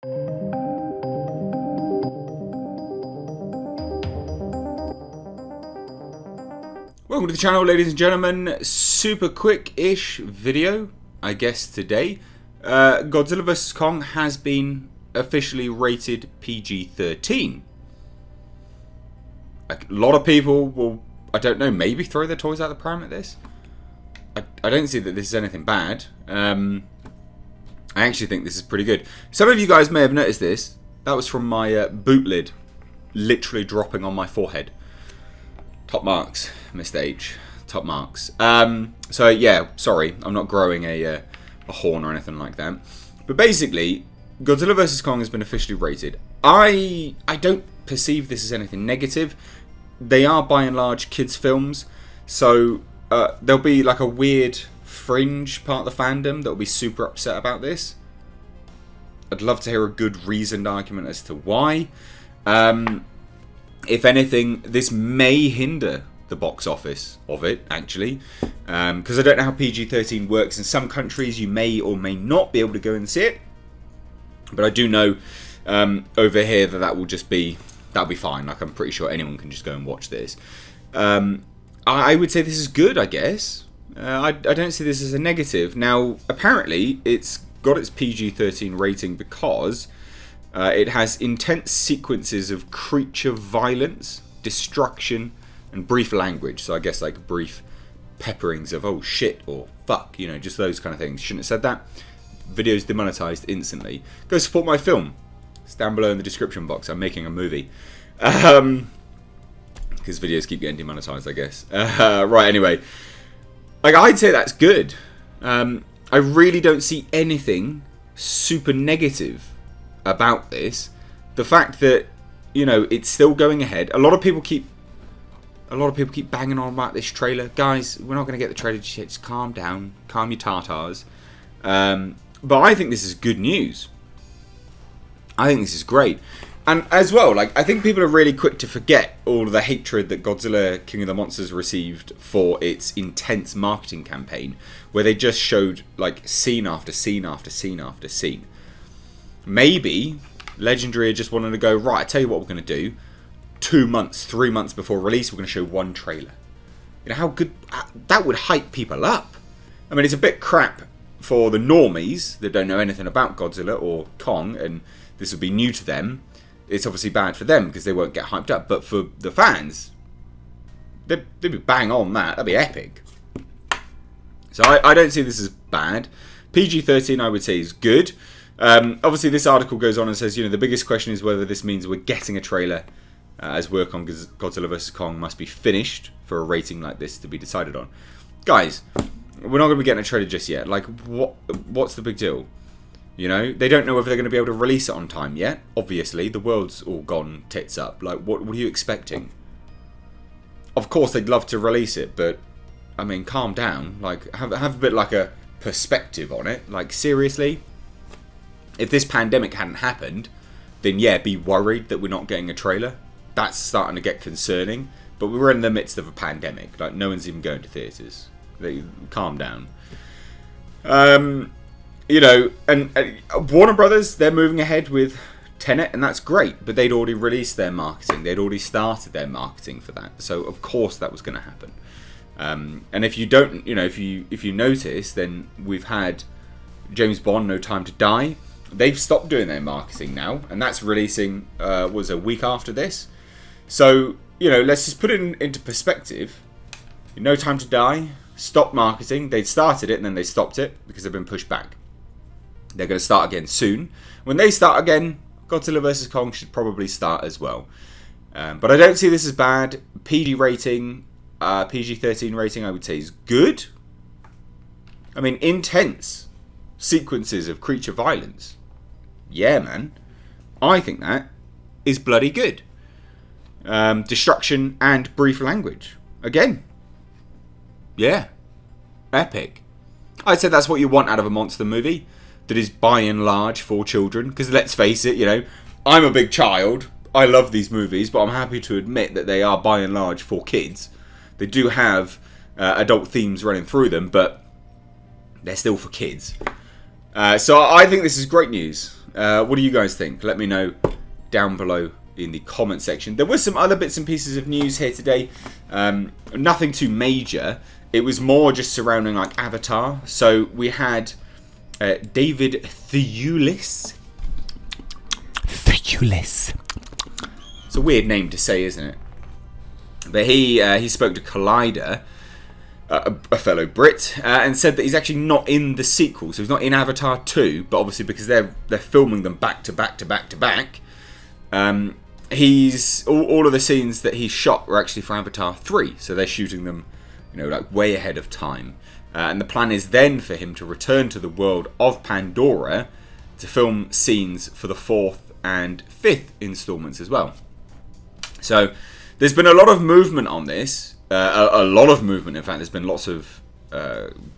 Welcome to the channel, ladies and gentlemen. Super quick-ish video, I guess, today. Godzilla vs. Kong has been officially rated PG-13. A lot of people will, I don't know, maybe throw their toys out the pram at this. I don't see that this is anything bad. I actually think this is pretty good. Some of you guys may have noticed this. That was from my boot lid literally dropping on my forehead. Top marks, Mr. H. Top marks. So yeah, sorry, I'm not growing a horn or anything like that. But basically, Godzilla vs. Kong has been officially rated. I don't perceive this as anything negative. They are by and large kids' films, so there'll be like a weird fringe part of the fandom that'll be super upset about this. I'd love to hear a good reasoned argument as to why. If anything, this may hinder the box office of it, actually. Because I don't know how PG-13 works. In some countries, you may or may not be able to go and see it. But I do know over here that will just be... that'll be fine. Like, I'm pretty sure anyone can just go and watch this. I would say this is good, I guess. I don't see this as a negative. Now, apparently, it's got its PG-13 rating because... it has intense sequences of creature violence, destruction, and brief language. So I guess like brief pepperings of oh shit or fuck, you know, just those kind of things. Shouldn't have said that. Video's demonetized instantly. Go support my film. It's down below in the description box. I'm making a movie. Because videos keep getting demonetized, I guess. Right, anyway. Like, I'd say that's good. I really don't see anything super negative about this. The fact that, you know, it's still going ahead. A lot of people keep banging on about this trailer. Guys, we're not going to get the trailer just yet. Just calm down. Calm your tartars. But I think this is good news. I think this is great. And as well, like, I think people are really quick to forget all of the hatred that Godzilla King of the Monsters received for its intense marketing campaign, where they just showed, like, scene after scene after scene after scene. Maybe Legendary just wanted to go, right, I tell you what we're going to do. 2 months, 3 months before release, we're going to show one trailer. You know, how good... that would hype people up. I mean, it's a bit crap for the normies that don't know anything about Godzilla or Kong, and this would be new to them. It's obviously bad for them because they won't get hyped up. But for the fans, they'd be bang on that. That'd be epic. So I don't see this as bad. PG-13, I would say, is good. Obviously, this article goes on and says, you know, the biggest question is whether this means we're getting a trailer, as work on Godzilla vs. Kong must be finished for a rating like this to be decided on. Guys, we're not going to be getting a trailer just yet. Like, what's the big deal? You know, they don't know whether they're going to be able to release it on time yet. Obviously, the world's all gone tits up. Like, what are you expecting? Of course, they'd love to release it, but, I mean, calm down. Like, have a bit like a perspective on it. Like, seriously? If this pandemic hadn't happened, then yeah, be worried that we're not getting a trailer. That's starting to get concerning. But we're in the midst of a pandemic. Like, no one's even going to theatres. Calm down. You know, and Warner Brothers, they're moving ahead with Tenet, and that's great. But they'd already released their marketing. They'd already started their marketing for that. So, of course, that was going to happen. And if you don't, you know, if you notice, then we've had James Bond, No Time to Die. They've stopped doing their marketing now, and that's releasing was a week after this. So, you know, let's just put it into perspective. No Time to Die stopped marketing. They'd started it and then they stopped it because they've been pushed back. They're going to start again soon. When they start again, Godzilla vs. Kong should probably start as well. But I don't see this as bad. PG rating, PG-13 rating, I would say is good. I mean, intense sequences of creature violence. Yeah, man. I think that is bloody good. Destruction and brief language. Again. Yeah. Epic. I'd say that's what you want out of a monster movie that is by and large for children. Because let's face it, you know, I'm a big child. I love these movies, but I'm happy to admit that they are by and large for kids. They do have adult themes running through them, but they're still for kids. So I think this is great news. What do you guys think? Let me know down below in the comment section. There were some other bits and pieces of news here today. Nothing too major. It was more just surrounding like Avatar. So we had David Thewlis. It's a weird name to say, isn't it? But he spoke to Collider, a fellow Brit, and said that he's actually not in the sequel. So he's not in Avatar 2, but obviously because they're filming them back to back to back to back. He's all of the scenes that he shot were actually for Avatar 3, so they're shooting them, you know, like way ahead of time. And the plan is then for him to return to the world of Pandora to film scenes for the 4th and 5th installments as well. So there's been a lot of movement on this. A lot of movement, in fact. There's been lots of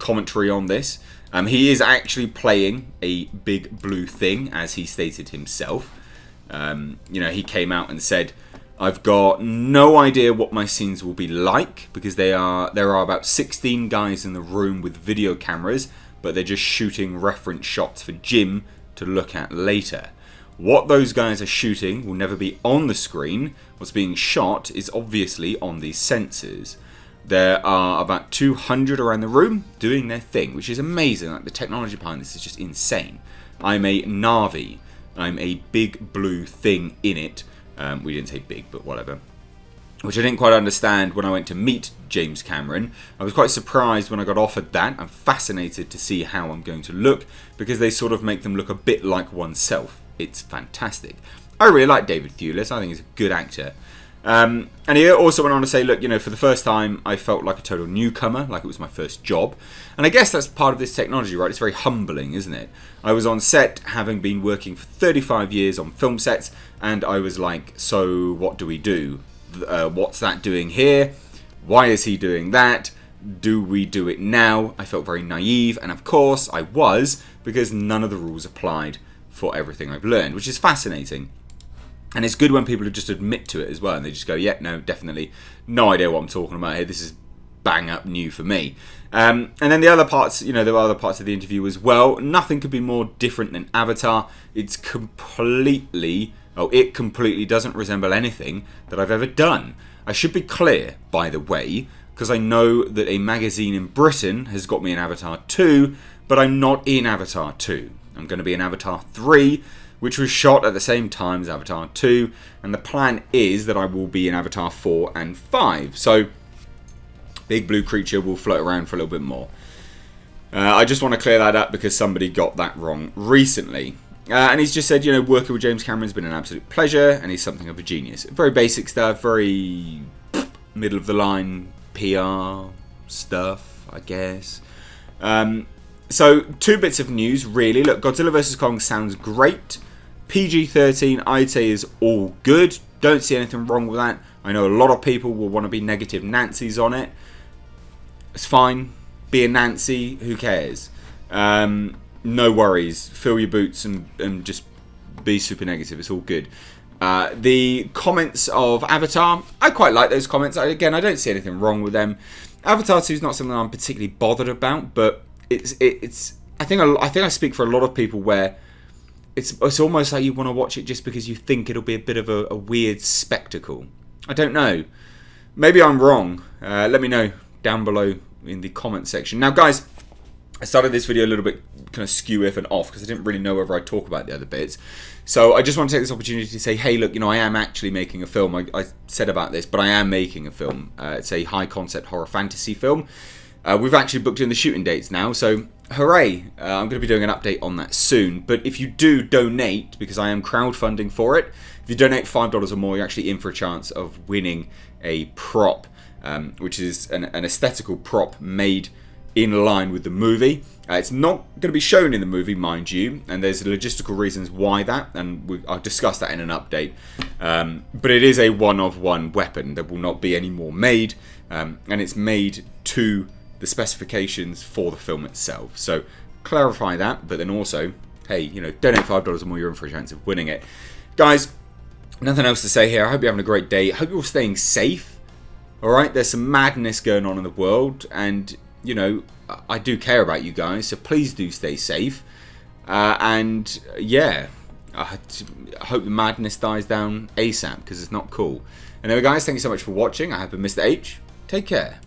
commentary on this. He is actually playing a big blue thing, as he stated himself. You know, he came out and said, I've got no idea what my scenes will be like, because there are about 16 guys in the room with video cameras, but they're just shooting reference shots for Jim to look at later. What those guys are shooting will never be on the screen. What's being shot is obviously on these sensors. There are about 200 around the room doing their thing, which is amazing. Like, the technology behind this is just insane. I'm a Na'vi. I'm a big blue thing in it. We didn't say big, but whatever. Which I didn't quite understand when I went to meet James Cameron. I was quite surprised when I got offered that. I'm fascinated to see how I'm going to look, because they sort of make them look a bit like oneself. It's fantastic. I really like David Thewlis. I think he's a good actor. And he also went on to say, look, you know, for the first time, I felt like a total newcomer, like it was my first job. And I guess that's part of this technology, right? It's very humbling, isn't it? I was on set, having been working for 35 years on film sets, and I was like, so what do we do? What's that doing here? Why is he doing that? Do we do it now? I felt very naive, and of course I was, because none of the rules applied for everything I've learned, which is fascinating. And it's good when people just admit to it as well, and they just go, yeah, no, definitely, no idea what I'm talking about here, this is bang up new for me. And then the other parts, you know, there were other parts of the interview as well. Nothing could be more different than Avatar. It completely doesn't resemble anything that I've ever done. I should be clear, by the way, because I know that a magazine in Britain has got me in Avatar 2, but I'm not in Avatar 2. I'm going to be in Avatar 3, which was shot at the same time as Avatar 2, and the plan is that I will be in Avatar 4 and 5. So, Big Blue Creature will float around for a little bit more. I just want to clear that up because somebody got that wrong recently. And he's just said, you know, working with James Cameron's been an absolute pleasure, and he's something of a genius. Very basic stuff, very middle of the line PR stuff, I guess. So, 2 bits of news, really. Look, Godzilla vs. Kong sounds great. PG-13, I'd say, is all good. Don't see anything wrong with that. I know a lot of people will want to be negative Nancy's on it. It's fine. Be a Nancy. Who cares? No worries. Fill your boots and just be super negative. It's all good. The comments of Avatar, I quite like those comments. Again, I don't see anything wrong with them. Avatar 2 is not something I'm particularly bothered about, but it's. I think I speak for a lot of people where it's almost like you want to watch it just because you think it'll be a bit of a weird spectacle. I don't know. Maybe I'm wrong. Let me know down below in the comment section. Now, guys, I started this video a little bit kind of skew if and off because I didn't really know whether I'd talk about the other bits. So I just want to take this opportunity to say, hey, look, you know, I am actually making a film. I said about this, but I am making a film. It's a high-concept horror fantasy film. We've actually booked in the shooting dates now, so hooray. I'm going to be doing an update on that soon. But if you do donate, because I am crowdfunding for it, if you donate $5 or more, you're actually in for a chance of winning a prop, which is an aesthetical prop made in line with the movie. It's not going to be shown in the movie, mind you, and there's logistical reasons why that, and I'll discuss that in an update. But it is a one-of-one weapon. There will not be any more made, and it's made to the specifications for the film itself. So clarify that, but then also, hey, you know, donate $5 or more, you're in for a chance of winning it. Guys, nothing else to say here. I hope you're having a great day. I hope you're all staying safe. Alright, there's some madness going on in the world, and, you know, I do care about you guys, so please do stay safe. And, yeah, I hope the madness dies down ASAP, because it's not cool. Anyway, guys, thank you so much for watching. I have been Mr. H. Take care.